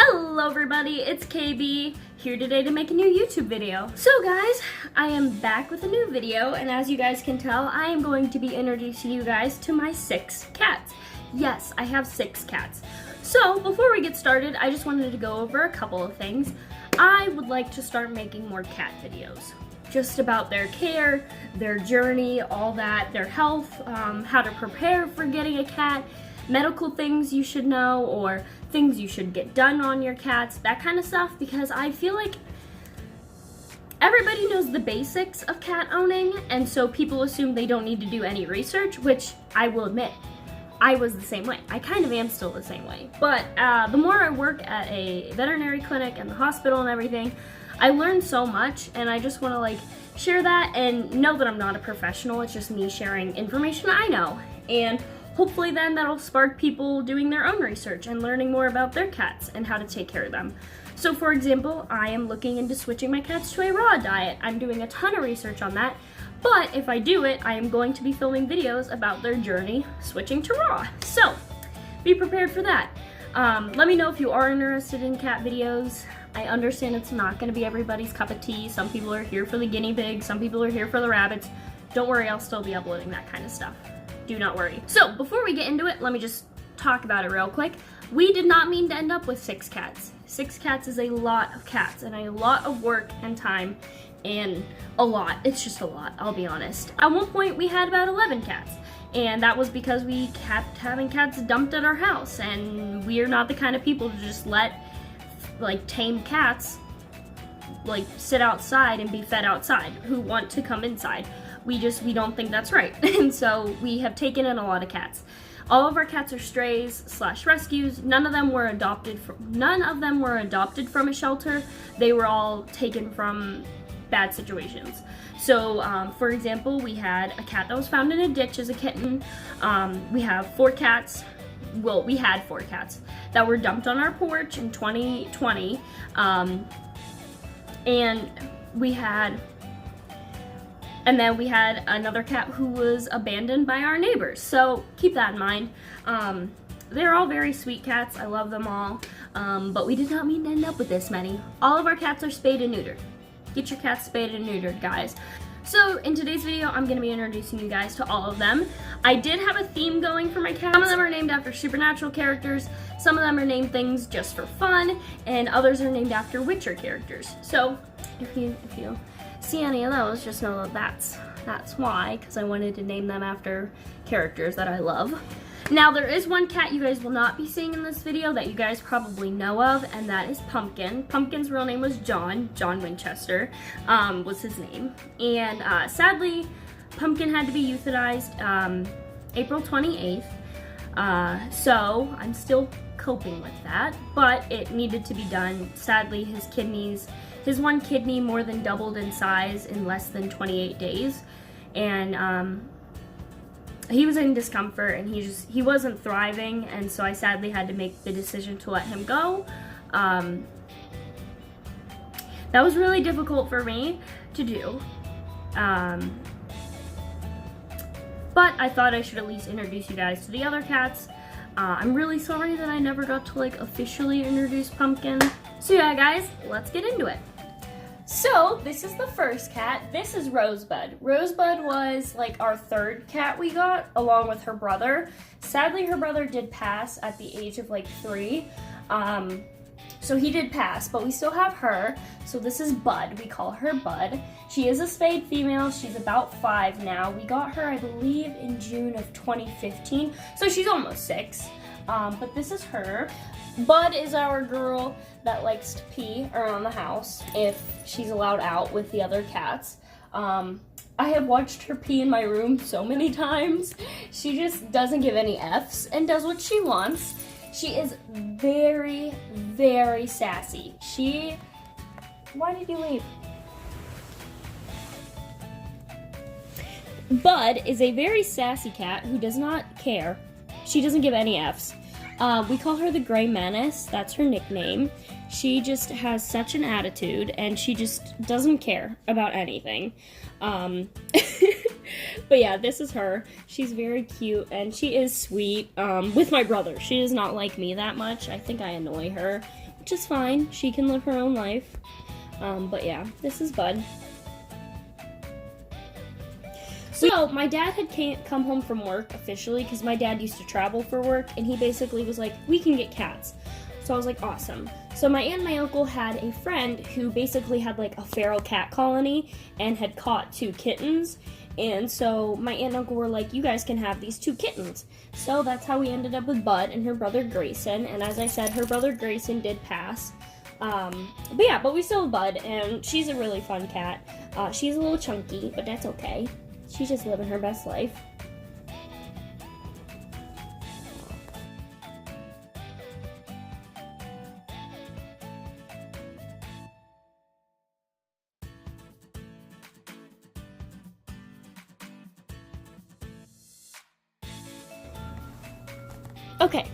Hello everybody, it's KB, here today to make a new YouTube video. So guys, I am back with a new video, and as you guys can tell, I am going to be introducing you guys to my 6 cats. Yes, I have 6 cats. So before we get started, I just wanted to go over a couple of things. I would like to start making more cat videos. Just about their care, their journey, all that, their health, how to prepare for getting a cat, medical things you should know, or things you should get done on your cats, that kind of stuff, because I feel like everybody knows the basics of cat owning, and so people assume they don't need to do any research, which I will admit, I was the same way. I kind of am still the same way. But the more I work at a veterinary clinic and the hospital and everything, I learned so much, and I just want to share that and know that I'm not a professional. It's just me sharing information I know, and hopefully then that'll spark people doing their own research and learning more about their cats and how to take care of them. So for example, I am looking into switching my cats to a raw diet. I'm doing a ton of research on that, but if I do it, I am going to be filming videos about their journey switching to raw. So be prepared for that. Let me know if you are interested in cat videos. I understand it's not going to be everybody's cup of tea. Some people are here for the guinea pigs, some people are here for the rabbits. Don't worry, I'll still be uploading that kind of stuff. Do not worry. So before we get into it, let me just talk about it real quick. We did not mean to end up with 6 cats. 6 cats is a lot of cats and a lot of work and time, and a lot. It's just a lot, I'll be honest. At one point we had about 11 cats, and that was because we kept having cats dumped at our house, and we are not the kind of people to just let tame cats sit outside and be fed outside who want to come inside. We don't think that's right. And so we have taken in a lot of cats. All of our cats are strays / rescues. None of them were adopted from a shelter. They were all taken from bad situations. So for example, we had a cat that was found in a ditch as a kitten. We have 4 cats. Well, we had 4 cats that were dumped on our porch in 2020. And then we had another cat who was abandoned by our neighbors. So keep that in mind. They're all very sweet cats. I love them all. But we did not mean to end up with this many. All of our cats are spayed and neutered. Get your cats spayed and neutered, guys. So in today's video, I'm going to be introducing you guys to all of them. I did have a theme going for my cats. Some of them are named after supernatural characters. Some of them are named things just for fun. And others are named after Witcher characters. So if you see any of those, just know that that's why, because I wanted to name them after characters that I love. Now there is one cat you guys will not be seeing in this video that you guys probably know of, and that is Pumpkin. Pumpkin's real name was John Winchester was his name, and sadly Pumpkin had to be euthanized April 28th, so I'm still coping with that, but it needed to be done. Sadly, his one kidney more than doubled in size in less than 28 days, and he was in discomfort, and he wasn't thriving, and so I sadly had to make the decision to let him go. That was really difficult for me to do, but I thought I should at least introduce you guys to the other cats. I'm really sorry that I never got to officially introduce Pumpkin. So yeah guys, let's get into it. So this is the first cat. This is Rosebud. Rosebud was our 3rd cat we got, along with her brother. Sadly, her brother did pass at the age of 3. So he did pass, but we still have her. So this is Bud. We call her Bud. She is a spayed female. She's about 5 now. We got her, I believe, in June of 2015. So she's almost 6. But this is her. Bud is our girl that likes to pee around the house if she's allowed out with the other cats. I have watched her pee in my room so many times. She just doesn't give any F's and does what she wants. She is very, very sassy. Why did you leave? Bud is a very sassy cat who does not care. She doesn't give any F's. We call her the Gray Menace. That's her nickname. She just has such an attitude, and she just doesn't care about anything. But yeah, this is her. She's very cute, and she is sweet. With my brother, she does not like me that much. I think I annoy her. which is fine. She can live her own life. But yeah, this is Bud. So, my dad had come home from work officially, because my dad used to travel for work, and he basically was like, we can get cats. So I was like, awesome. So my aunt and my uncle had a friend who basically had like a feral cat colony and had caught 2 kittens. And so my aunt and uncle were like, you guys can have these 2 kittens. So that's how we ended up with Bud and her brother Grayson. And as I said, her brother Grayson did pass. But we still have Bud, and she's a really fun cat. She's a little chunky, but that's okay. She's just living her best life. Okay.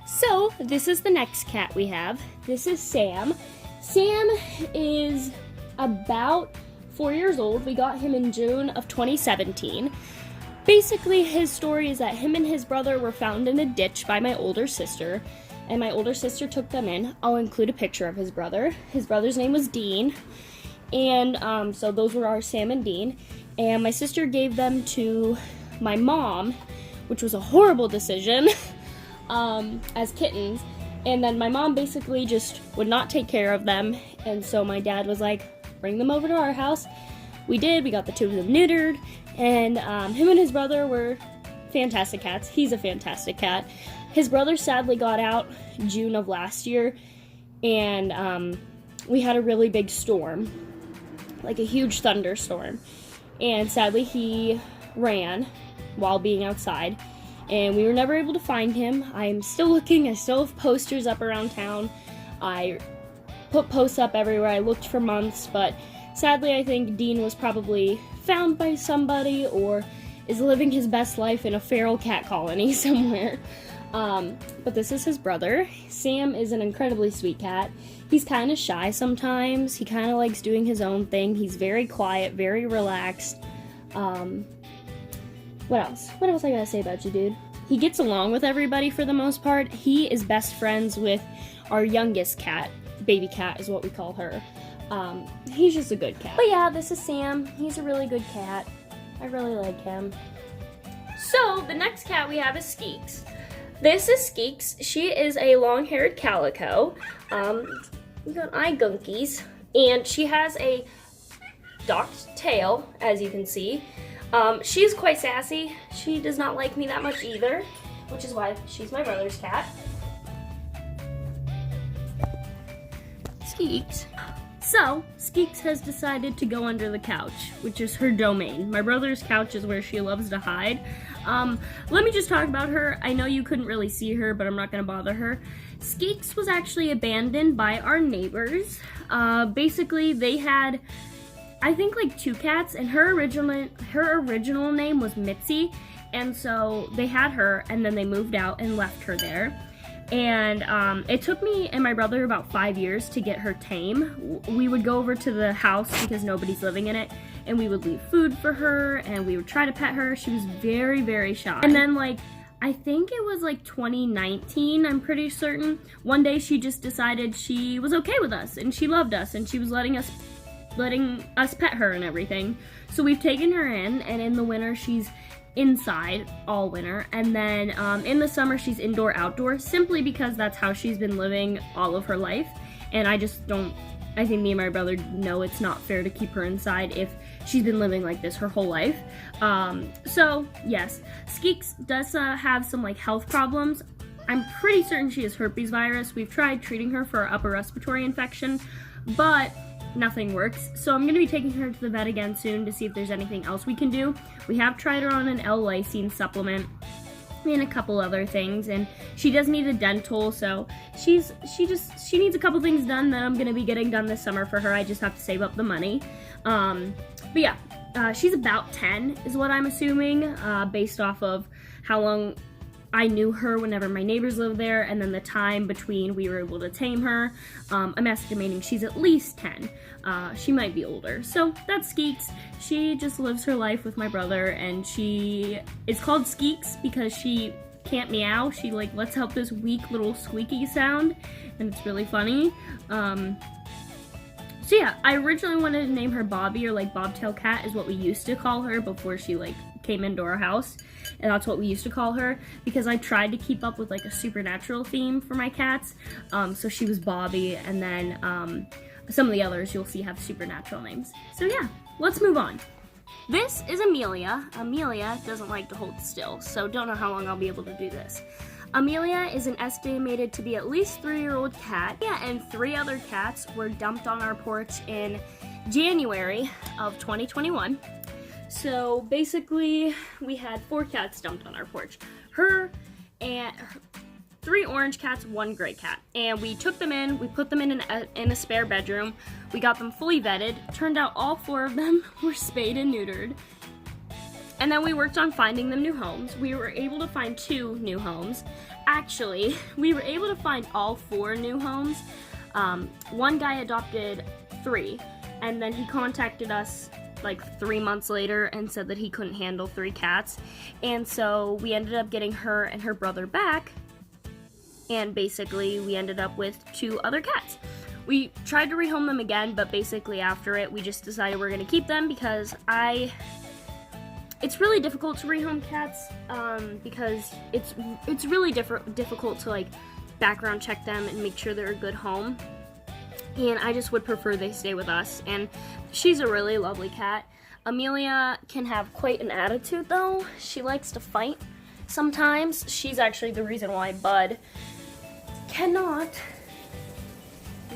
So, this is the next cat we have. This is Sam. Sam is about 4 years old. We got him in June of 2017. Basically, his story is that him and his brother were found in a ditch by my older sister, and my older sister took them in. I'll include a picture of his brother. His brother's name was Dean, and so those were our Sam and Dean, and my sister gave them to my mom, which was a horrible decision, as kittens, and then my mom basically just would not take care of them, and so my dad was like, bring them over to our house. We did. We got the 2 of them neutered, and him and his brother were fantastic cats. He's a fantastic cat. His brother sadly got out June of last year, and we had a really big storm, like a huge thunderstorm, and sadly he ran while being outside, and we were never able to find him. I'm still looking. I still have posters up around town. I put posts up everywhere. I looked for months, but sadly I think Dean was probably found by somebody or is living his best life in a feral cat colony somewhere. But this is his brother. Sam is an incredibly sweet cat. He's kind of shy sometimes. He kind of likes doing his own thing. He's very quiet, very relaxed. What else? What else I gotta say about you, dude? He gets along with everybody for the most part. He is best friends with our youngest cat. Baby cat is what we call her. He's just a good cat. But yeah, this is Sam. He's a really good cat. I really like him. So, the next cat we have is Skeets. This is Skeets. She is a long-haired calico. We got eye gunkies. And she has a docked tail, as you can see. She's quite sassy. She does not like me that much either, which is why she's my brother's cat. Skeets. So, Skeets has decided to go under the couch, which is her domain. My brother's couch is where she loves to hide. Let me just talk about her. I know you couldn't really see her, but I'm not going to bother her. Skeets was actually abandoned by our neighbors. Basically, they had, I think, like 2 cats, and her original name was Mitzi, and so they had her, and then they moved out and left her there. And it took me and my brother about 5 years to get her tame. We would go over to the house because nobody's living in it, and we would leave food for her, and we would try to pet her. She was very, very shy. And then, like, I think it was like 2019, I'm pretty certain, one day she just decided she was okay with us, and she loved us, and she was letting us pet her and everything. So we've taken her in, and in the winter she's inside all winter, and then in the summer she's indoor outdoor, simply because that's how she's been living all of her life, and I think me and my brother know it's not fair to keep her inside if she's been living like this her whole life. So yes, Skeets does have some like health problems. I'm pretty certain she has herpes virus. We've tried treating her for upper respiratory infection, but nothing works. So I'm going to be taking her to the vet again soon to see if there's anything else we can do. We have tried her on an L-lysine supplement and a couple other things, and she does need a dental, so she needs a couple things done that I'm going to be getting done this summer for her. I just have to save up the money. But yeah, she's about 10 is what I'm assuming, based off of how long I knew her whenever my neighbors lived there, and then the time between we were able to tame her. I'm estimating she's at least 10. She might be older. So that's Skeets. She just lives her life with my brother, and she is called Skeets because she can't meow. She like lets out this weak little squeaky sound, and it's really funny. So yeah, I originally wanted to name her Bobby, or like Bobtail Cat is what we used to call her before she like came into our house, and that's what we used to call her because I tried to keep up with like a supernatural theme for my cats. So she was Bobby, and then some of the others you'll see have supernatural names. So yeah, let's move on. This is Amelia. Amelia doesn't like to hold still, so don't know how long I'll be able to do this. Amelia is an estimated to be at least 3-year-old cat, and 3 other cats were dumped on our porch in January of 2021. So basically, we had 4 cats dumped on our porch. Her and 3 orange cats, 1 gray cat. And we took them in, we put them in a spare bedroom. We got them fully vetted. Turned out all 4 of them were spayed and neutered. And then we worked on finding them new homes. We were able to find 2 new homes. Actually, we were able to find all 4 new homes. One guy adopted 3, and then he contacted us like 3 months later and said that he couldn't handle 3 cats. And so we ended up getting her and her brother back, and basically we ended up with 2 other cats. We tried to rehome them again, but basically after it, we just decided we're gonna keep them because it's really difficult to rehome cats because it's really difficult to like background check them and make sure they're a good home. And I just would prefer they stay with us. And she's a really lovely cat. Amelia can have quite an attitude though. She likes to fight sometimes. She's actually the reason why Bud cannot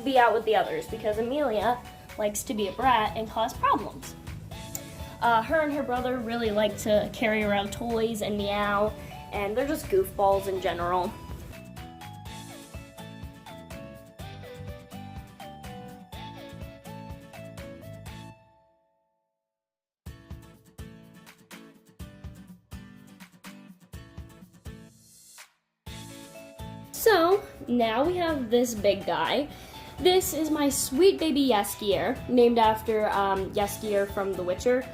be out with the others, because Amelia likes to be a brat and cause problems. Her and her brother really like to carry around toys and meow, and they're just goofballs in general. So, now we have this big guy. This is my sweet baby Yeskier, named after Yeskier from The Witcher.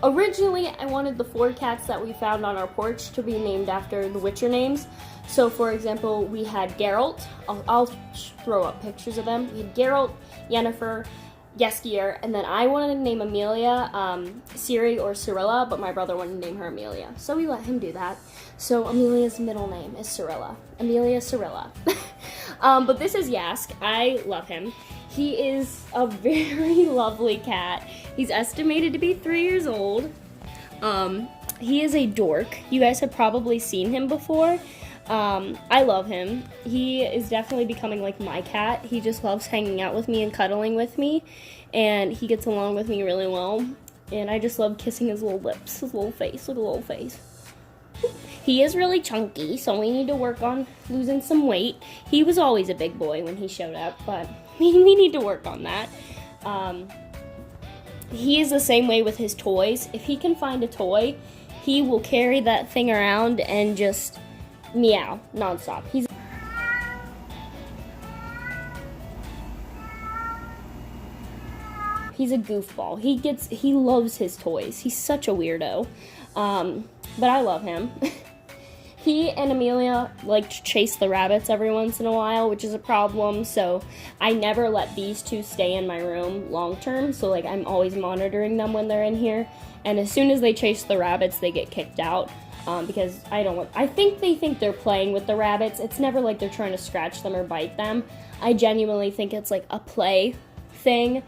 Originally, I wanted the 4 cats that we found on our porch to be named after The Witcher names. So, for example, we had Geralt. I'll throw up pictures of them. We had Geralt, Yennefer, Yeskier, and then I wanted to name Amelia Ciri or Cirilla, but my brother wanted to name her Amelia. So we let him do that. So Amelia's middle name is Cirilla. Amelia Cirilla. But this is Yask. I love him. He is a very lovely cat. He's estimated to be 3 years old. He is a dork. You guys have probably seen him before. I love him. He is definitely becoming like my cat. He just loves hanging out with me and cuddling with me, and he gets along with me really well. And I just love kissing his little lips, his little face, look at the little face. He is really chunky, so we need to work on losing some weight. He was always a big boy when he showed up, but we need to work on that. He is the same way with his toys. If he can find a toy, he will carry that thing around and just meow nonstop. He's a goofball. He loves his toys. He's such a weirdo. But I love him. He and Amelia like to chase the rabbits every once in a while, which is a problem, so I never let these 2 stay in my room long term, so like I'm always monitoring them when they're in here, and as soon as they chase the rabbits, they get kicked out, because I think they think they're playing with the rabbits. It's never like they're trying to scratch them or bite them. I genuinely think it's like a play thing,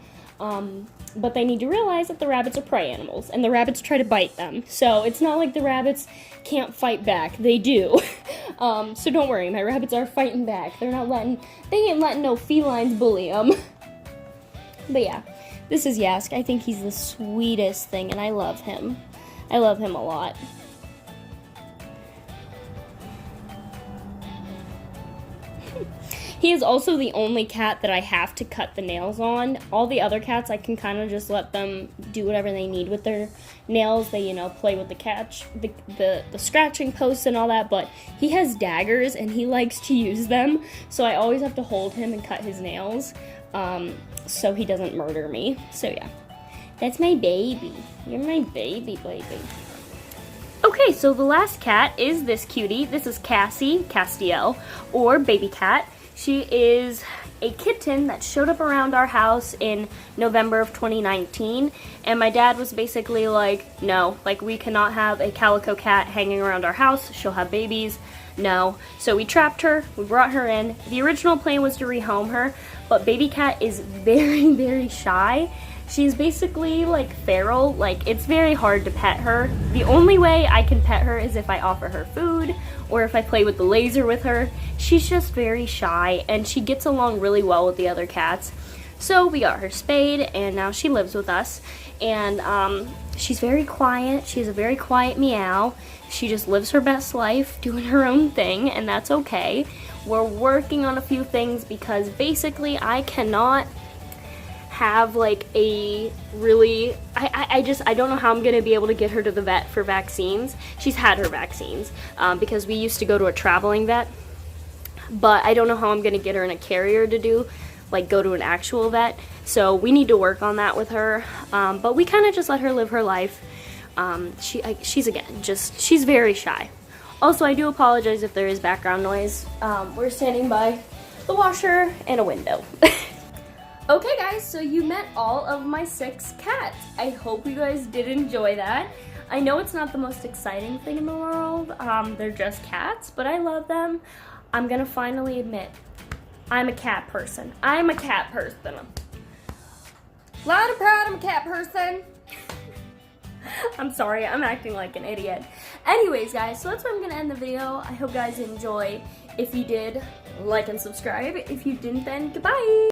but they need to realize that the rabbits are prey animals, and the rabbits try to bite them. So it's not like the rabbits can't fight back. They do. So don't worry, my rabbits are fighting back. They ain't letting no felines bully them. But yeah, this is Yask. I think he's the sweetest thing, and I love him. I love him a lot. He is also the only cat that I have to cut the nails on. All the other cats, I can kind of just let them do whatever they need with their nails. They, play with the scratching posts and all that, but he has daggers and he likes to use them, so I always have to hold him and cut his nails, so he doesn't murder me. So yeah, that's my baby. You're my baby. Okay, so the last cat is this cutie. This is Cassie, Castiel, or Baby Cat. She is a kitten that showed up around our house in November of 2019, and my dad was basically like, no, like we cannot have a calico cat hanging around our house. She'll have babies. No. So we trapped her, we brought her in. The original plan was to rehome her, but Baby Cat is very, very shy. She's basically like feral, like it's very hard to pet her. The only way I can pet her is if I offer her food or if I play with the laser with her. She's just very shy and she gets along really well with the other cats. So we got her spayed and now she lives with us. And she's very quiet. She has a very quiet meow. She just lives her best life doing her own thing, and that's okay. We're working on a few things because basically I cannot have like a really, I don't know how I'm gonna be able to get her to the vet for vaccines. She's had her vaccines because we used to go to a traveling vet, but I don't know how I'm gonna get her in a carrier to do, like go to an actual vet. So we need to work on that with her, but we kind of just let her live her life. She's very shy. Also, I do apologize if there is background noise. We're standing by the washer and a window. Okay guys, so you met all of my 6 cats. I hope you guys did enjoy that. I know it's not the most exciting thing in the world. They're just cats, but I love them. I'm gonna finally admit, I'm a cat person. I'm a cat person. Loud and proud, I'm a cat person. I'm sorry, I'm acting like an idiot. Anyways guys, so that's where I'm gonna end the video. I hope you guys enjoy. If you did, like and subscribe. If you didn't, then goodbye.